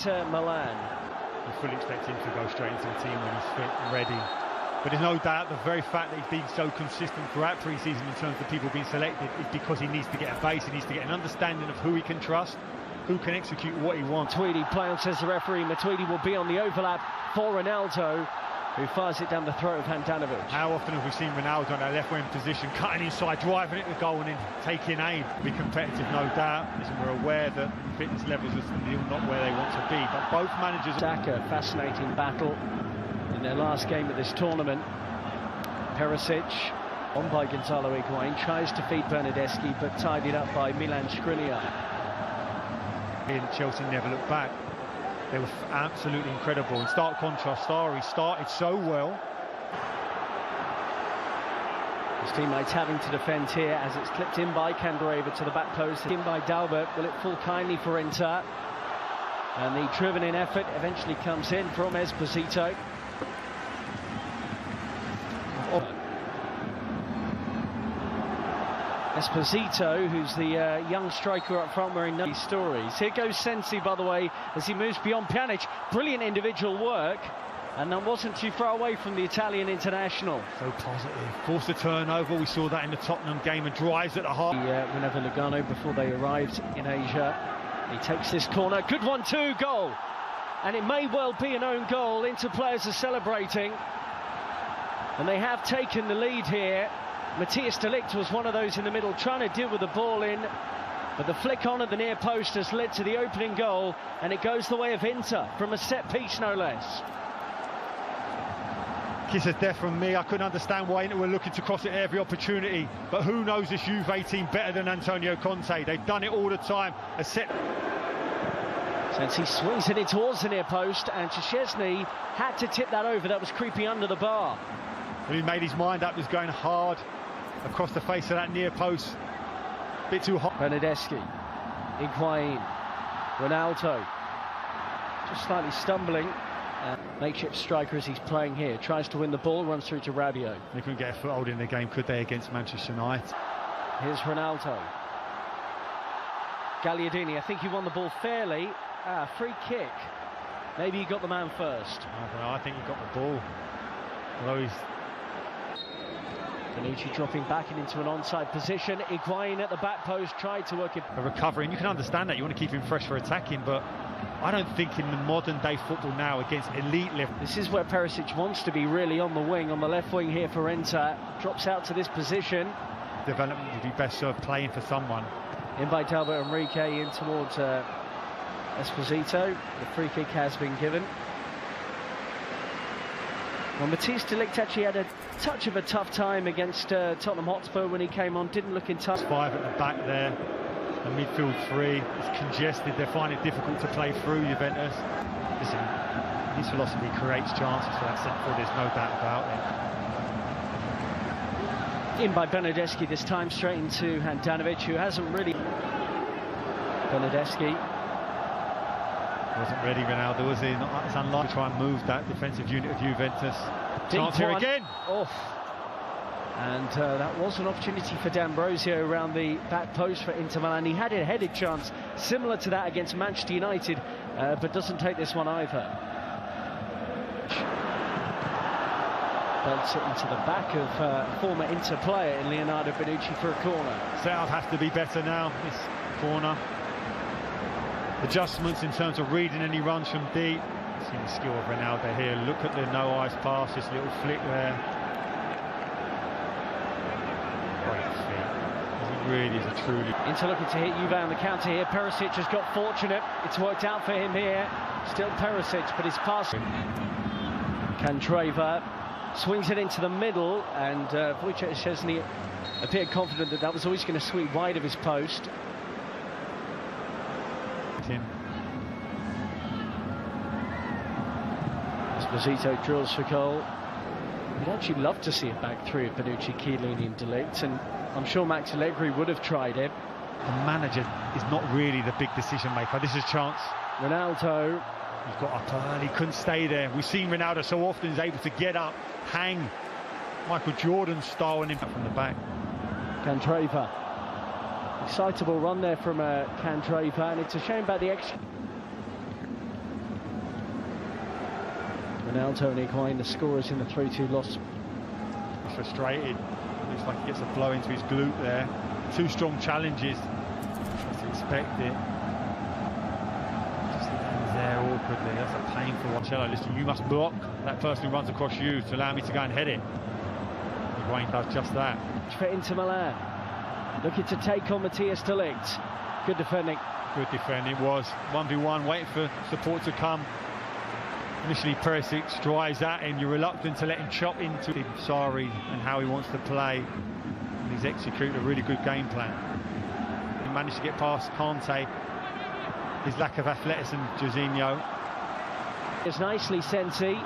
Milan. You fully expect him to go straight into the team when he's fit and ready. But there's no doubt the very fact that he's been so consistent throughout pre-season in terms of people being selected is because he needs to get a base, he needs to get an understanding of who he can trust, who can execute what he wants. Matuidi play on, says the referee. Matuidi will be on the overlap for Ronaldo, who fires it down the throat of Handanovic. How often have we seen Ronaldo in that left wing position, cutting inside, driving it to goal and then taking aim? Be competitive, no doubt. Listen, we're aware that fitness levels are still not where they want to be, but both managers... Saka, fascinating battle in their last game of this tournament. Perisic, on by Gonzalo Higuain, tries to feed Bernardeschi, but tied it up by Milan Skriniar. Chelsea never looked back. They were absolutely incredible. In stark contrast, Sarri started so well. His teammates having to defend here as it's clipped in by Candreva to the back post. In by Dalbert. Will it fall kindly for Inter? And the driven-in effort eventually comes in from Esposito. Esposito, who's the young striker up front, wearing no stories. Here goes Sensi, by the way, as he moves beyond Pjanic. Brilliant individual work, and that wasn't too far away from the Italian international. So positive. Forced a turnover. We saw that in the Tottenham game, and drives at the heart. Whenever Lugano, before they arrived in Asia, he takes this corner. Good 1-2 goal, and it may well be an own goal. Inter players are celebrating, and they have taken the lead here. Matthias de Ligt was one of those in the middle trying to deal with the ball in, but the flick on at the near post has led to the opening goal, and it goes the way of Inter from a set piece, no less. Kiss of death from me. I couldn't understand why Inter were looking to cross it every opportunity, but who knows this Juve team better than Antonio Conte? They've done it all the time. A set. Since he swings it in towards the near post, and Szczesny had to tip that over. That was creeping under the bar. And he made his mind up. He was going hard across the face of that near post. Bit too hot. Bernardeschi, Higuain, Ronaldo, just slightly stumbling. Makeshift striker as he's playing here, tries to win the ball, runs through to Rabiot. They couldn't get a foothold in the game, could they, against Manchester United? Here's Ronaldo. Gagliardini, I think he won the ball fairly. Free kick. Maybe he got the man first. I think he got the ball. Although he's... Bonucci dropping back and into an onside position. Higuain at the back post tried to work it. A recovery, and you can understand that. You want to keep him fresh for attacking, but I don't think in the modern day football now against elite level. This is where Perisic wants to be, really, on the wing, on the left wing here for Inter. Drops out to this position. Development would be best served playing for someone. In by Talbot Enrique in towards Esposito. The free kick has been given. Well, Matthias de Ligt actually had a touch of a tough time against Tottenham Hotspur when he came on. Didn't look in touch. 5 at the back there. The midfield 3 is congested. They find it difficult to play through Juventus. Listen, his philosophy creates chances for that centre forward. There's no doubt about it. In by Bernardeschi this time, straight into Handanovic, who hasn't really... Bernardeschi wasn't ready, Ronaldo, was he? It's unlikely to try and move that defensive unit of Juventus. Chance here again. Off. And that was an opportunity for D'Ambrosio around the back post for Inter Milan. He had a headed chance similar to that against Manchester United, but doesn't take this one either. Belts it into the back of former Inter player in Leonardo Bonucci for a corner. Setup has to be better now, this corner. Adjustments in terms of reading any runs from deep. See the skill of Ronaldo here. Look at the no eyes pass, this little flick there. Great feet. He really is a truly... Inter looking to hit Juve on the counter here. Perisic has got fortunate. It's worked out for him here. Still Perisic, but his pass... Candreva swings it into the middle, and Wojciech Szczesny appeared confident that that was always going to sweep wide of his post. Esposito drills for goal. We'd actually love to see it back through Bonucci, Chiellini and de Ligt, and I'm sure Max Allegri would have tried it. The manager is not really the big decision maker. This is a chance. Ronaldo. He's got up early, couldn't stay there. We've seen Ronaldo so often, he's able to get up, hang. Michael Jordan style and impact from the back. Candreva. Excitable run there from Candreva, and it's a shame about the extra. Ronaldo and Higuain, the scorers in the 3-2 loss. He's frustrated. Looks like he gets a blow into his glute there. Two strong challenges. Tries to expect it. Just lands there awkwardly. That's a painful one. Marcelo, listen, you must block that person who runs across you to allow me to go and head it. Higuain does just that. For Inter Milan, looking to take on Matthias de Ligt. Good defending. Good defending. It was 1v1, waiting for support to come. Initially Perisic drives at him. You're reluctant to let him chop into him. Sarri and how he wants to play. And he's executed a really good game plan. He managed to get past Kante. His lack of athleticism, Jorginho. It's nicely Sensi.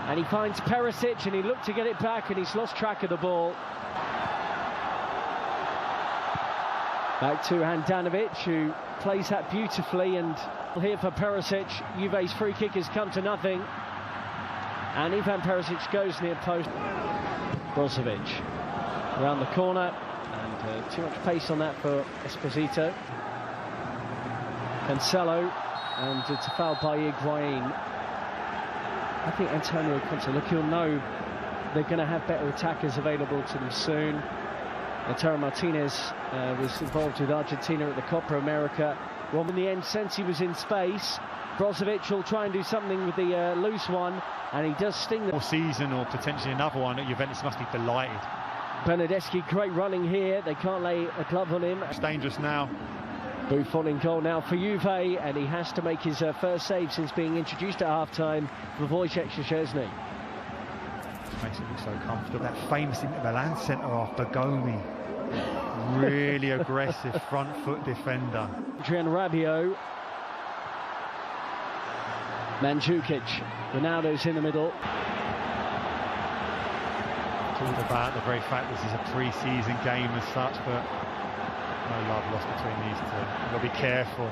And he finds Perisic and he looked to get it back and he's lost track of the ball. Back to Handanovic, who plays that beautifully, and here for Perisic. Juve's free kick has come to nothing. And Ivan Perisic goes near post. Brozovic around the corner, and too much pace on that for Esposito. Cancelo, and it's a foul by Higuain. I think Antonio Conte, look, he'll know they're going to have better attackers available to them soon. Lautaro Martinez was involved with Argentina at the Copa America. Well, in the end, Sensi was in space. Brozovic will try and do something with the loose one, and he does sting them. Or season, or potentially another one. Juventus must be delighted. Bernardeschi, great running here. They can't lay a glove on him. It's dangerous now. Buffon in goal now for Juve, and he has to make his first save since being introduced at half-time for Wojciech Szczesny. Makes it look so comfortable. That famous intermilan centre-half, Brhane. Really aggressive front foot defender. Adrian Rabiot. Mandzukic. Ronaldo's in the middle. It's all about the very fact this is a pre-season game as such, but no love lost between these two. You've got to be careful.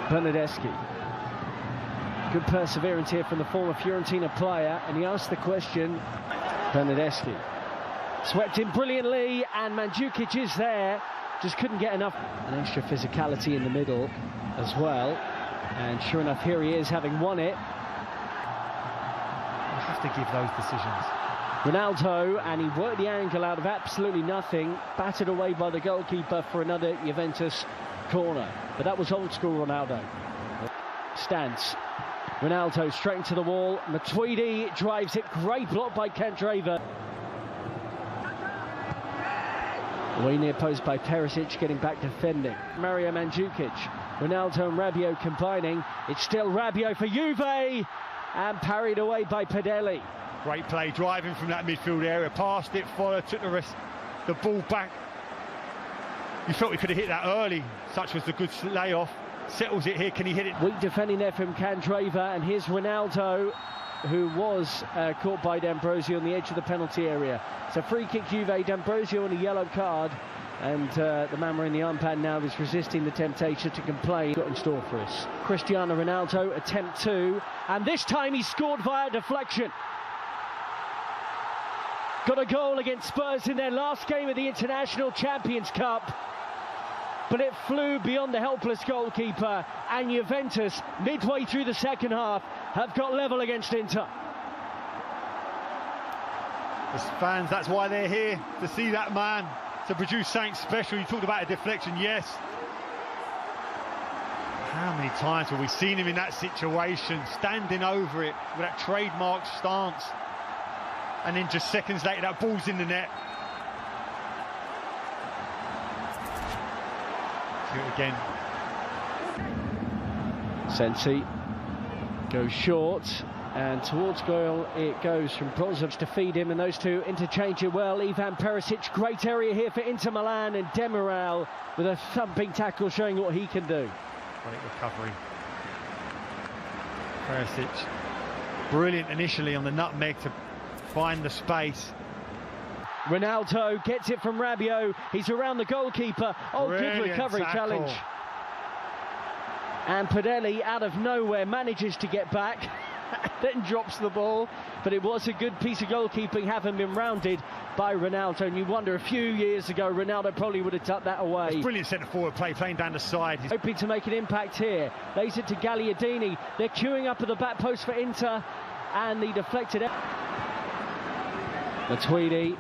Bernardeschi. Good perseverance here from the former Fiorentina player, and he asked the question. Bernardeschi swept in brilliantly, and Mandzukic is there, just couldn't get enough. An extra physicality in the middle as well, and sure enough, here he is, having won it. You have to give those decisions. Ronaldo, and he worked the angle out of absolutely nothing, battered away by the goalkeeper for another Juventus corner. But that was old school Ronaldo. Stance. Ronaldo straight into the wall. Matuidi drives it. Great block by Candreva. Way near post by Perisic, getting back defending. Mario Mandzukic. Ronaldo and Rabiot combining. It's still Rabiot for Juve, and parried away by Padelli. Great play, driving from that midfield area, passed it, followed, took the ball back. You felt he could have hit that early. Such was the good layoff. Settles it here. Can he hit it? Weak defending there from Candreva, and here's Ronaldo, who was caught by D'Ambrosio on the edge of the penalty area. So free kick Juve, D'Ambrosio on a yellow card, and the man wearing the armband now is resisting the temptation to complain. Got in store for us. Cristiano Ronaldo, attempt 2, and this time he scored via deflection. Got a goal against Spurs in their last game of the International Champions Cup, but it flew beyond the helpless goalkeeper, and Juventus, midway through the second half, have got level against Inter. As fans, that's why they're here, to see that man, to produce something special. You talked about a deflection, yes. How many times have we seen him in that situation, standing over it with that trademark stance, and then just seconds later that ball's in the net. Again. Sensi goes short, and towards goal it goes from Brozovic to feed him, and those two interchange it well. Ivan Perisic, great area here for Inter Milan, and Demiral with a thumping tackle showing what he can do. Great recovery. Perisic, brilliant initially on the nutmeg to find the space. Ronaldo gets it from Rabiot. He's around the goalkeeper. Oh, brilliant, good recovery tackle. Challenge. And Padelli, out of nowhere, manages to get back, then drops the ball. But it was a good piece of goalkeeping, having been rounded by Ronaldo. And you wonder, a few years ago, Ronaldo probably would have tucked that away. It's brilliant centre-forward play, playing down the side. He's hoping to make an impact here. Lays it to Gagliardini. They're queuing up at the back post for Inter. and the deflected. Matuidi,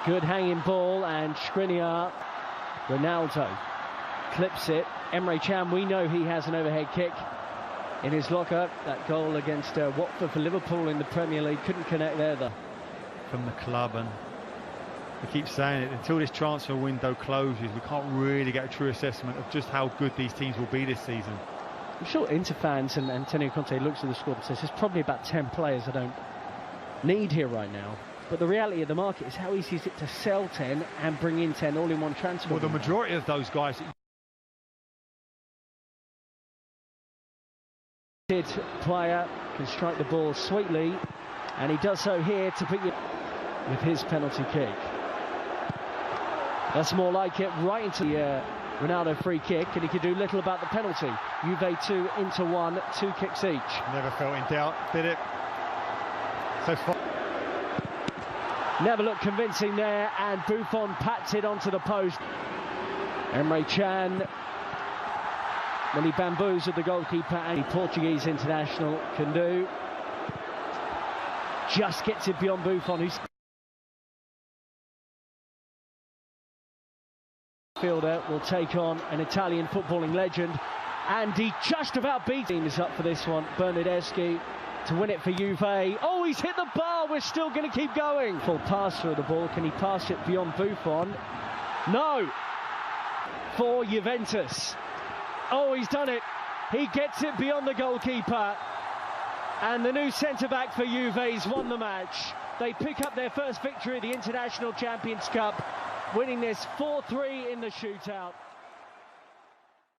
good hanging ball, and Skriniar. Ronaldo clips it. Emre Can, we know he has an overhead kick in his locker. That goal against Watford for Liverpool in the Premier League couldn't connect there though. From the club, and we keep saying it, until this transfer window closes, we can't really get a true assessment of just how good these teams will be this season. I'm sure Inter fans and Antonio Conte looks at the squad and says there's probably about 10 players I don't need here right now. But the reality of the market is how easy is it to sell 10 and bring in 10 all in one transfer? Well, the majority of those guys... Player can strike the ball sweetly, and he does so here to put you with his penalty kick. That's more like it, right into the Ronaldo free kick, and he could do little about the penalty. Juve 2, Inter 1, 2 kicks each. Never felt in doubt, did it? So far. Never looked convincing there, and Buffon pats it onto the post. Emre Can, when he bamboozled the goalkeeper, and the Portuguese international can do. Just gets it beyond Buffon, who's fielder will take on an Italian footballing legend, and he just about beat him. Is up for this one. Bernardeschi to win it for Juve. Oh, he's hit the bar. We're still going to keep going. Full pass through the ball. Can he pass it beyond Buffon? No. For Juventus. Oh, he's done it. He gets it beyond the goalkeeper. And the new centre-back for Juve's won the match. They pick up their first victory at the International Champions Cup, winning this 4-3 in the shootout.